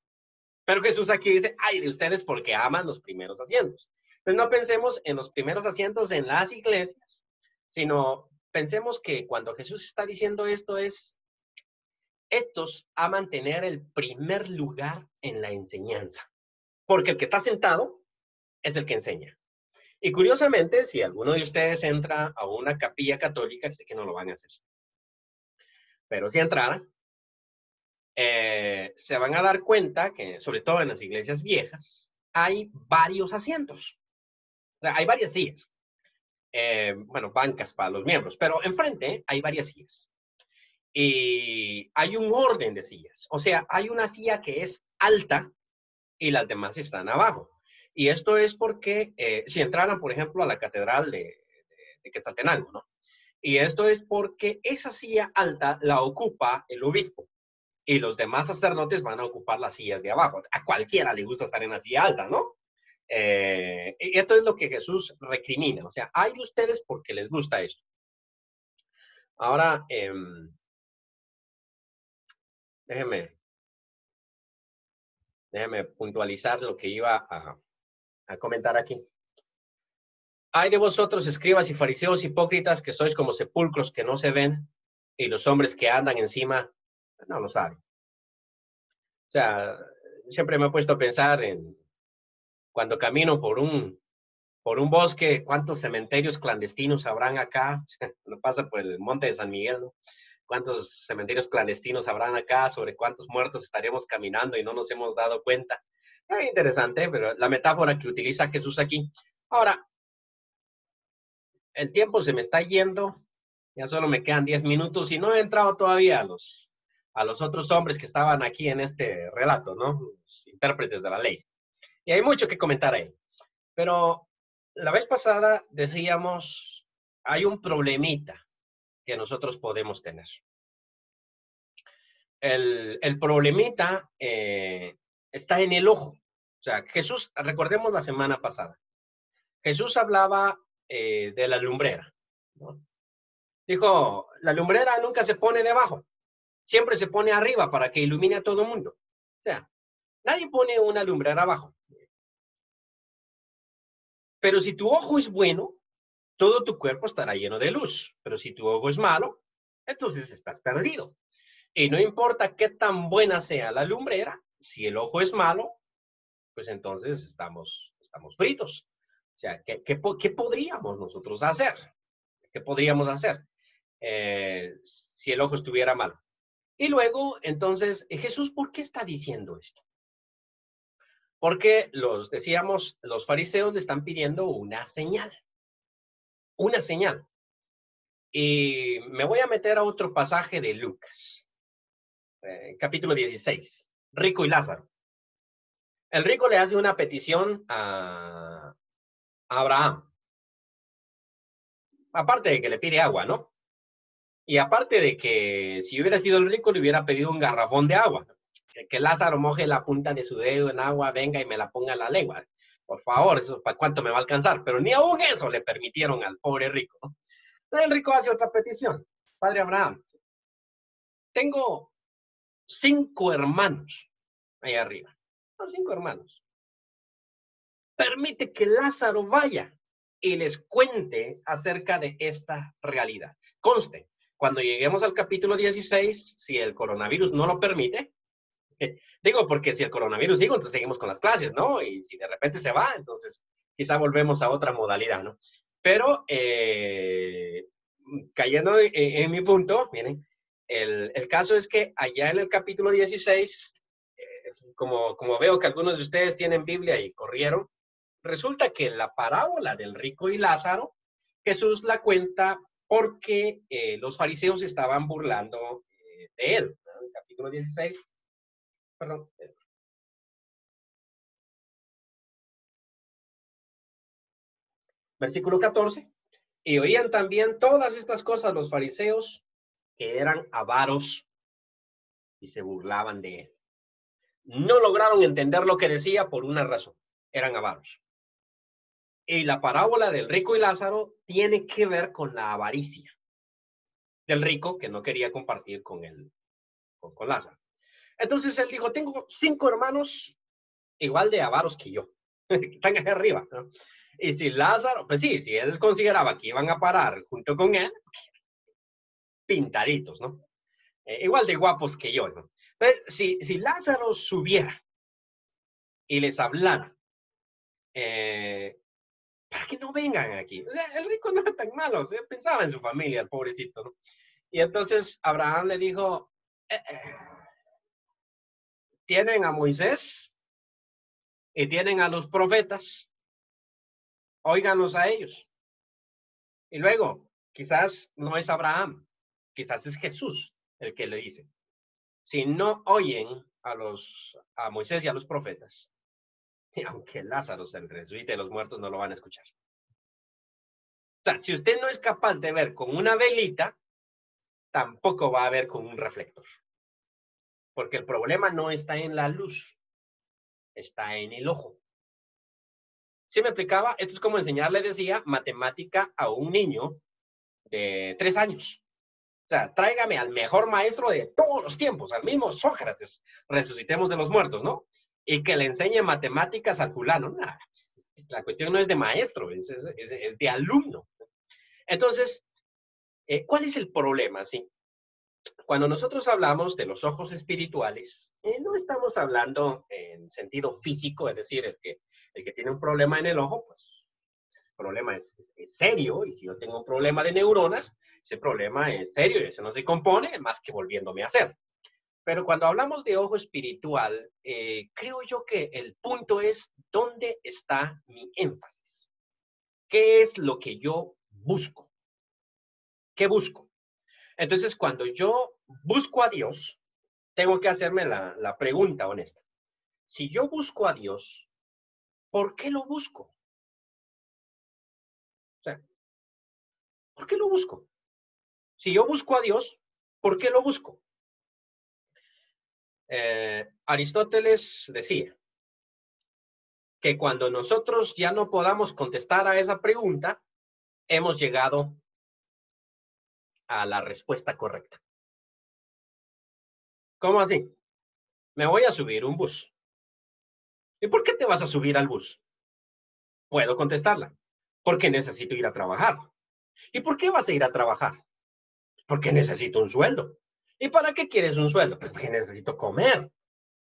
Pero Jesús aquí dice, ay de ustedes porque aman los primeros asientos. Entonces no pensemos en los primeros asientos en las iglesias, sino pensemos que cuando Jesús está diciendo esto estos aman tener el primer lugar en la enseñanza. Porque el que está sentado es el que enseña. Y curiosamente, si alguno de ustedes entra a una capilla católica, sé que no lo van a hacer, pero si entraran, se van a dar cuenta que, sobre todo en las iglesias viejas, hay varios asientos. O sea, hay varias sillas. Bueno, bancas para los miembros, pero enfrente hay varias sillas. Y hay un orden de sillas. O sea, hay una silla que es alta y las demás están abajo. Y esto es porque si entraran, por ejemplo, a la catedral de Quetzaltenango, ¿no? Y esto es porque esa silla alta la ocupa el obispo y los demás sacerdotes van a ocupar las sillas de abajo. A cualquiera le gusta estar en la silla alta, ¿no? Y esto es lo que Jesús recrimina. O sea, hay de ustedes porque les gusta esto. Ahora, déjeme puntualizar lo que iba a comentar aquí. Hay de vosotros, escribas y fariseos hipócritas, que sois como sepulcros que no se ven y los hombres que andan encima no lo saben. O sea, siempre me he puesto a pensar en cuando camino por un bosque, cuántos cementerios clandestinos habrán acá. Cuando pasa por el monte de San Miguel, ¿no? Cuántos cementerios clandestinos habrán acá, sobre cuántos muertos estaríamos caminando y no nos hemos dado cuenta. Interesante, pero la metáfora que utiliza Jesús aquí. Ahora, el tiempo se me está yendo, ya solo me quedan 10 minutos y no he entrado todavía a los otros hombres que estaban aquí en este relato, ¿no? Los intérpretes de la ley. Y hay mucho que comentar ahí. Pero la vez pasada decíamos, hay un problemita que nosotros podemos tener. El problemita está en el ojo. O sea, Jesús, recordemos la semana pasada, Jesús hablaba de la lumbrera, ¿no? Dijo, la lumbrera nunca se pone debajo, siempre se pone arriba para que ilumine a todo el mundo. O sea, nadie pone una lumbrera abajo. Pero si tu ojo es bueno, todo tu cuerpo estará lleno de luz. Pero si tu ojo es malo, entonces estás perdido. Y no importa qué tan buena sea la lumbrera, si el ojo es malo, pues entonces estamos fritos. O sea, ¿qué podríamos nosotros hacer? ¿Qué podríamos hacer si el ojo estuviera malo? Y luego, entonces, Jesús, ¿por qué está diciendo esto? Porque decíamos, los fariseos le están pidiendo una señal. Una señal. Y me voy a meter a otro pasaje de Lucas, capítulo 16, Rico y Lázaro. El rico le hace una petición a Abraham. Aparte de que le pide agua, ¿no? Y aparte de que si hubiera sido el rico, le hubiera pedido un garrafón de agua. Que Lázaro moje la punta de su dedo en agua, venga y me la ponga en la lengua. Por favor, eso para cuánto me va a alcanzar. Pero ni aún eso le permitieron al pobre rico, ¿no? Entonces el rico hace otra petición. Padre Abraham, tengo 5 hermanos ahí arriba. Son 5 hermanos. Permite que Lázaro vaya y les cuente acerca de esta realidad. Conste, cuando lleguemos al capítulo 16, si el coronavirus no lo permite, digo porque si el coronavirus sigue, entonces seguimos con las clases, ¿no? Y si de repente se va, entonces quizá volvemos a otra modalidad, ¿no? Pero cayendo en mi punto, miren, el caso es que allá en el capítulo 16, como veo que algunos de ustedes tienen Biblia y corrieron, resulta que la parábola del rico y Lázaro, Jesús la cuenta porque los fariseos estaban burlando de él, ¿no? En el capítulo 16, perdón. Versículo 14. Y oían también todas estas cosas los fariseos, que eran avaros, y se burlaban de él. No lograron entender lo que decía por una razón. Eran avaros. Y la parábola del rico y Lázaro tiene que ver con la avaricia del rico que no quería compartir con él, con Lázaro. Entonces él dijo, tengo 5 hermanos igual de avaros que yo, están ahí arriba, ¿no? Y si Lázaro, pues sí, si él consideraba que iban a parar junto con él, pintaditos, ¿no? Igual de guapos que yo, ¿no? Entonces, si Lázaro subiera y les hablara, para que no vengan aquí. O sea, el rico no era tan malo, o sea, pensaba en su familia, el pobrecito, ¿no? Y entonces Abraham le dijo, tienen a Moisés y tienen a los profetas, óiganos a ellos. Y luego, quizás no es Abraham, quizás es Jesús el que le dice, si no oyen a Moisés y a los profetas, y aunque Lázaro se resucite de los muertos, no lo van a escuchar. O sea, si usted no es capaz de ver con una velita, tampoco va a ver con un reflector. Porque el problema no está en la luz, está en el ojo. ¿Sí me explicaba? Esto es como enseñarle, decía, matemática a un niño de 3 años. O sea, tráigame al mejor maestro de todos los tiempos, al mismo Sócrates, resucitemos de los muertos, ¿no? Y que le enseñe matemáticas al fulano. Nah, la cuestión no es de maestro, es de alumno. Entonces, ¿cuál es el problema? ¿Sí? Cuando nosotros hablamos de los ojos espirituales, no estamos hablando en sentido físico, es decir, el que tiene un problema en el ojo, pues ese problema es serio, y si yo tengo un problema de neuronas, ese problema es serio y eso no se compone más que volviéndome a hacer. Pero cuando hablamos de ojo espiritual, creo yo que el punto es dónde está mi énfasis. ¿Qué es lo que yo busco? ¿Qué busco? Entonces, cuando yo busco a Dios, tengo que hacerme la pregunta honesta. Si yo busco a Dios, ¿por qué lo busco? O sea, ¿por qué lo busco? Si yo busco a Dios, ¿por qué lo busco? Aristóteles decía que cuando nosotros ya no podamos contestar a esa pregunta, hemos llegado a la respuesta correcta. ¿Cómo así? Me voy a subir un bus. ¿Y por qué te vas a subir al bus? Puedo contestarla. Porque necesito ir a trabajar. ¿Y por qué vas a ir a trabajar? Porque necesito un sueldo. ¿Y para qué quieres un sueldo? Pues porque necesito comer.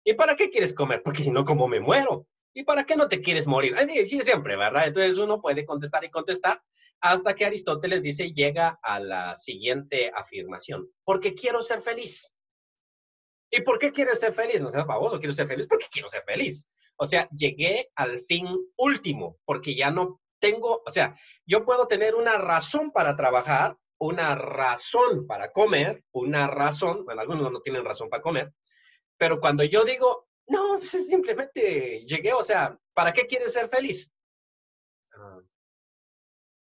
¿Y para qué quieres comer? Porque si no, ¿cómo me muero? ¿Y para qué no te quieres morir? Sí, siempre, ¿verdad? Entonces uno puede contestar y contestar hasta que Aristóteles dice, llega a la siguiente afirmación. Porque quiero ser feliz. ¿Y por qué quieres ser feliz? No seas baboso, quiero ser feliz porque quiero ser feliz. O sea, llegué al fin último, porque ya no tengo, o sea, yo puedo tener una razón para trabajar, una razón para comer, una razón, bueno, algunos no tienen razón para comer, pero cuando yo digo, no, pues simplemente llegué, o sea, ¿para qué quieres ser feliz? Ah,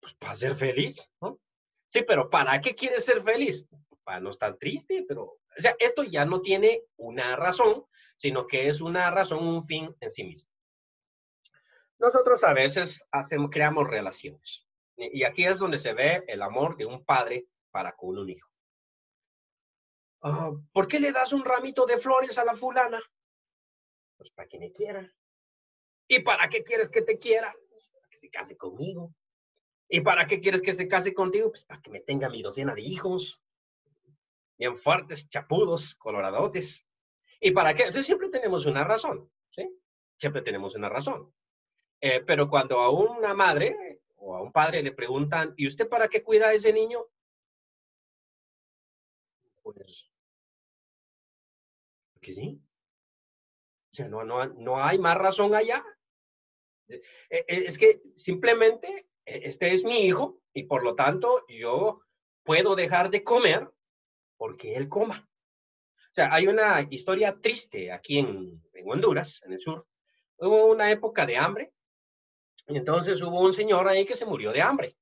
pues para ser feliz, ¿no? Sí, pero ¿para qué quieres ser feliz? Para no estar triste, pero, o sea, esto ya no tiene una razón, sino que es una razón, un fin en sí mismo. Nosotros a veces creamos relaciones. Y aquí es donde se ve el amor de un padre para con un hijo. ¿Por qué le das un ramito de flores a la fulana? Pues para que me quiera. ¿Y para qué quieres que te quiera? Pues para que se case conmigo. ¿Y para qué quieres que se case contigo? Pues para que me tenga mi docena de hijos. Bien fuertes, chapudos, coloradotes. ¿Y para qué? Entonces siempre tenemos una razón, ¿sí? Siempre tenemos una razón. Pero cuando a una madre o a un padre le preguntan, ¿y usted para qué cuida a ese niño? Pues, que sí. O sea, no hay más razón allá. Es que simplemente este es mi hijo y por lo tanto yo puedo dejar de comer porque él coma. O sea, hay una historia triste aquí en Honduras, en el sur. Hubo una época de hambre y entonces hubo un señor ahí que se murió de hambre.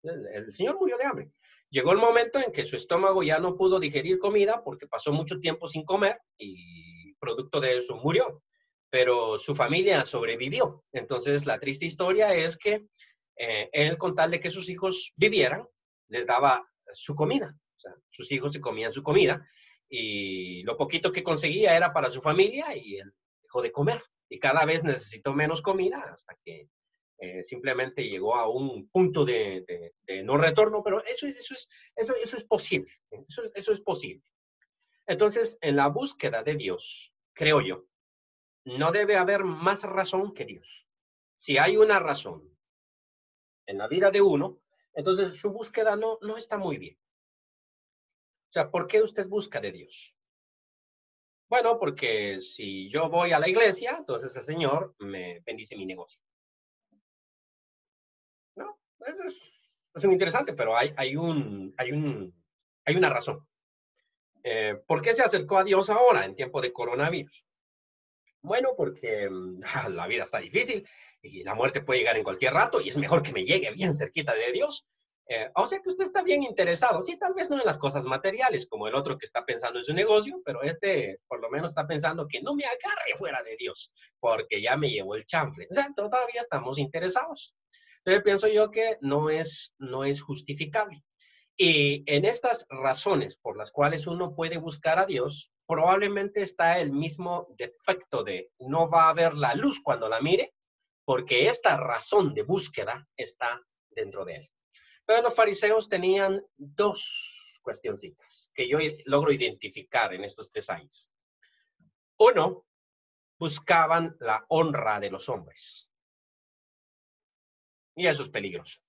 El señor murió de hambre. Llegó el momento en que su estómago ya no pudo digerir comida porque pasó mucho tiempo sin comer y producto de eso murió. Pero su familia sobrevivió. Entonces, la triste historia es que él, con tal de que sus hijos vivieran, les daba su comida. O sea, sus hijos se comían su comida y lo poquito que conseguía era para su familia y él dejó de comer. Y cada vez necesitó menos comida hasta que simplemente llegó a un punto de no retorno, pero eso es posible. Eso es posible. Entonces, en la búsqueda de Dios, creo yo, no debe haber más razón que Dios. Si hay una razón en la vida de uno, entonces su búsqueda no está muy bien. O sea, ¿por qué usted busca de Dios? Bueno, porque si yo voy a la iglesia, entonces el Señor me bendice mi negocio. ¿No? Eso es muy interesante, pero hay una razón. ¿Por qué se acercó a Dios ahora en tiempo de coronavirus? Bueno, porque la vida está difícil y la muerte puede llegar en cualquier rato y es mejor que me llegue bien cerquita de Dios. O sea que usted está bien interesado, sí, tal vez no en las cosas materiales, como el otro que está pensando en su negocio, pero este por lo menos está pensando que no me agarre fuera de Dios, porque ya me llevó el chanfle. O sea, todavía estamos interesados. Entonces pienso yo que no es justificable. Y en estas razones por las cuales uno puede buscar a Dios, probablemente está el mismo defecto de no va a ver la luz cuando la mire, porque esta razón de búsqueda está dentro de él. Pero los fariseos tenían dos cuestioncitas que yo logro identificar en estos 3 años. Uno, buscaban la honra de los hombres. Y eso es peligroso.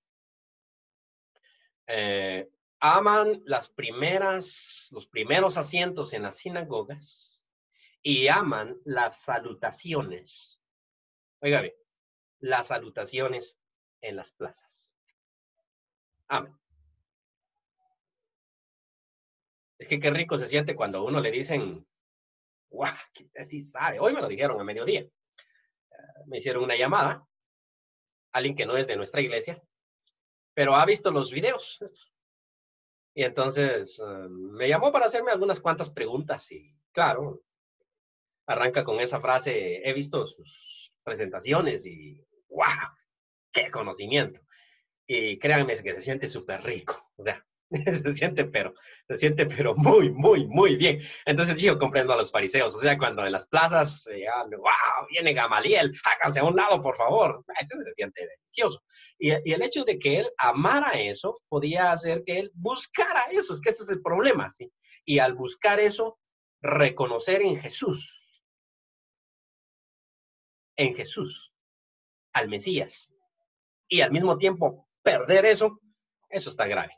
Aman los primeros asientos en las sinagogas y aman las salutaciones. Óigame, las salutaciones en las plazas. Amen. Es que qué rico se siente cuando a uno le dicen, ¡guau! ¿Qué sí sabe? Hoy me lo dijeron a mediodía. Me hicieron una llamada, alguien que no es de nuestra iglesia, pero ha visto los videos. Y entonces me llamó para hacerme algunas cuantas preguntas y claro, arranca con esa frase, he visto sus presentaciones y ¡wow! ¡Qué conocimiento! Y créanme que se siente súper rico, o sea, se siente pero muy, muy, muy bien. Entonces yo comprendo a los fariseos, o sea, cuando en las plazas, ¡wow! Viene Gamaliel, háganse a un lado, por favor. Eso se siente delicioso. Y el hecho de que él amara eso, podía hacer que él buscara eso, es que ese es el problema, ¿sí? Y al buscar eso, reconocer en Jesús, al Mesías, y al mismo tiempo perder eso, eso está grave.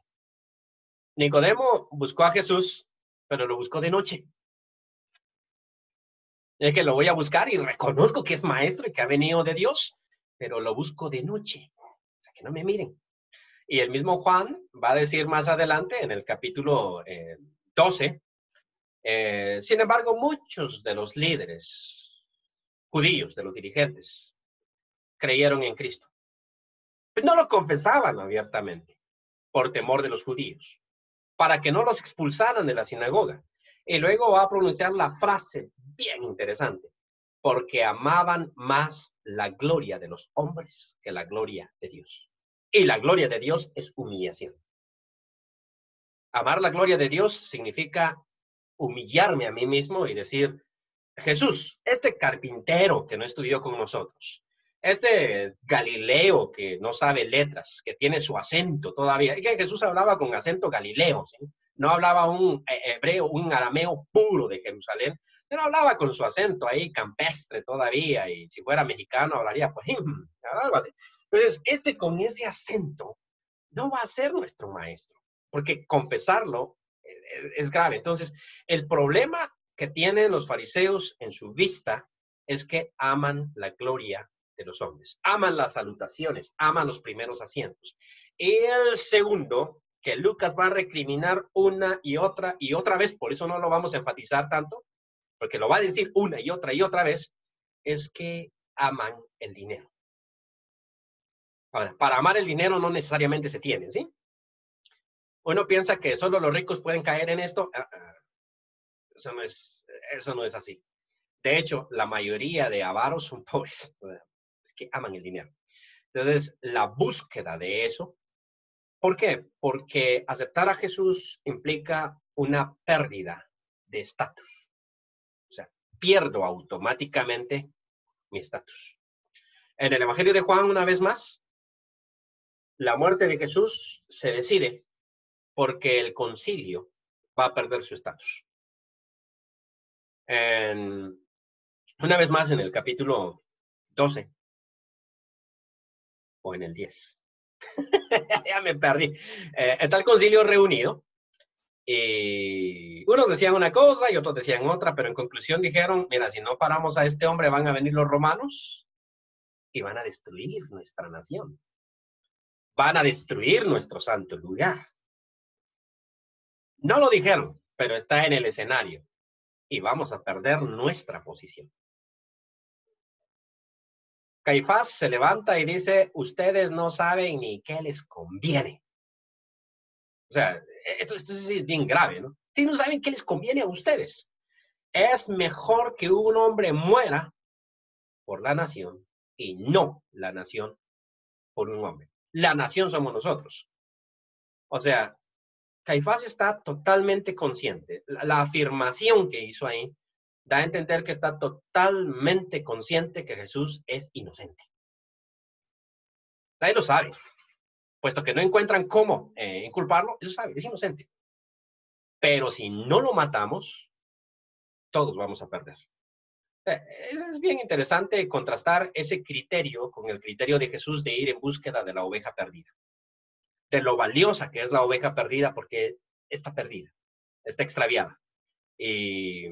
Nicodemo buscó a Jesús, pero lo buscó de noche. Es que lo voy a buscar y reconozco que es maestro y que ha venido de Dios, pero lo busco de noche. O sea, que no me miren. Y el mismo Juan va a decir más adelante en el capítulo 12, sin embargo, muchos de los líderes judíos, de los dirigentes, creyeron en Cristo. Pues no lo confesaban abiertamente por temor de los judíos, para que no los expulsaran de la sinagoga. Y luego va a pronunciar la frase bien interesante, porque amaban más la gloria de los hombres que la gloria de Dios. Y la gloria de Dios es humillación. Amar la gloria de Dios significa humillarme a mí mismo y decir, Jesús, este carpintero que no estudió con nosotros, este Galileo que no sabe letras, que tiene su acento todavía, y que Jesús hablaba con acento galileo, ¿sí? No hablaba un hebreo, un arameo puro de Jerusalén, pero hablaba con su acento ahí campestre todavía, y si fuera mexicano hablaría, pues, algo así. Entonces, con ese acento no va a ser nuestro maestro, porque confesarlo es grave. Entonces, el problema que tienen los fariseos en su vista es que aman la gloria de los hombres, aman las salutaciones, aman los primeros asientos. Y el segundo, que Lucas va a recriminar una y otra vez, por eso no lo vamos a enfatizar tanto, porque lo va a decir una y otra vez, es que aman el dinero. Ahora, para amar el dinero no necesariamente se tiene, ¿sí? Uno piensa que solo los ricos pueden caer en esto. Eso no es así. De hecho, la mayoría de avaros son pobres, es que aman el dinero. Entonces, la búsqueda de eso, ¿por qué? Porque aceptar a Jesús implica una pérdida de estatus. O sea, pierdo automáticamente mi estatus. En el Evangelio de Juan, una vez más, la muerte de Jesús se decide porque el concilio va a perder su estatus. Una vez más en el capítulo 12 o en el 10. Ya me perdí. Está el concilio reunido y unos decían una cosa y otros decían otra, pero en conclusión dijeron, mira, si no paramos a este hombre van a venir los romanos y van a destruir nuestra nación. Van a destruir nuestro santo lugar. No lo dijeron, pero está en el escenario y vamos a perder nuestra posición. Caifás se levanta y dice, ustedes no saben ni qué les conviene. O sea, esto es bien grave, ¿no? Si no saben qué les conviene a ustedes. Es mejor que un hombre muera por la nación y no la nación por un hombre. La nación somos nosotros. O sea, Caifás está totalmente consciente. La afirmación que hizo ahí da a entender que está totalmente consciente que Jesús es inocente. Él lo sabe. Puesto que no encuentran cómo inculparlo, él sabe, es inocente. Pero si no lo matamos, todos vamos a perder. Es bien interesante contrastar ese criterio con el criterio de Jesús de ir en búsqueda de la oveja perdida, de lo valiosa que es la oveja perdida, porque está perdida, está extraviada. Y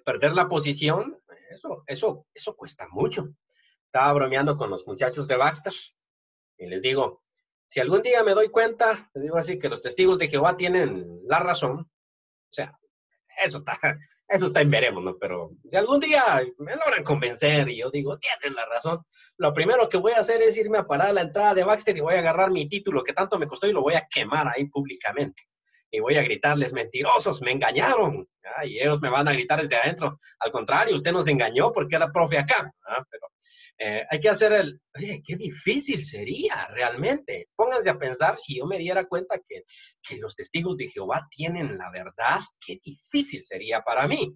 perder la posición, eso cuesta mucho. Estaba bromeando con los muchachos de Baxter y les digo, si algún día me doy cuenta, les digo así, que los testigos de Jehová tienen la razón, o sea, eso está, eso está en veremos, ¿no? Pero si algún día me logran convencer y yo digo, tienen la razón, lo primero que voy a hacer es irme a parar a la entrada de Baxter y voy a agarrar mi título que tanto me costó y lo voy a quemar ahí públicamente. Y voy a gritarles, mentirosos, me engañaron. ¿Ah? Y ellos me van a gritar desde adentro. Al contrario, usted nos engañó porque era profe acá. ¿Ah? Pero hay que hacer oye, qué difícil sería realmente. Pónganse a pensar si yo me diera cuenta que los testigos de Jehová tienen la verdad, qué difícil sería para mí.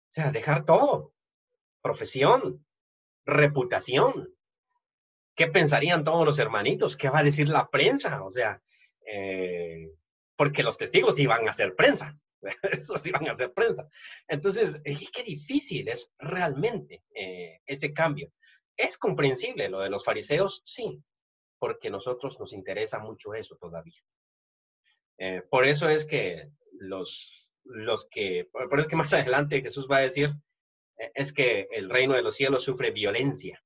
O sea, dejar todo, profesión, reputación. ¿Qué pensarían todos los hermanitos? ¿Qué va a decir la prensa? O sea, porque los testigos iban a hacer prensa. Esos iban a hacer prensa. Entonces, qué difícil es realmente ese cambio. ¿Es comprensible lo de los fariseos? Sí, porque a nosotros nos interesa mucho eso todavía. Por eso es que por eso es que más adelante Jesús va a decir, es que el reino de los cielos sufre violencia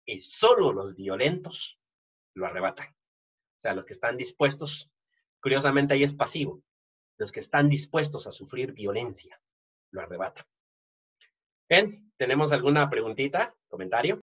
y solo los violentos lo arrebatan. O sea, los que están dispuestos, curiosamente ahí es pasivo, los que están dispuestos a sufrir violencia lo arrebatan. Bien, ¿tenemos alguna preguntita, comentario?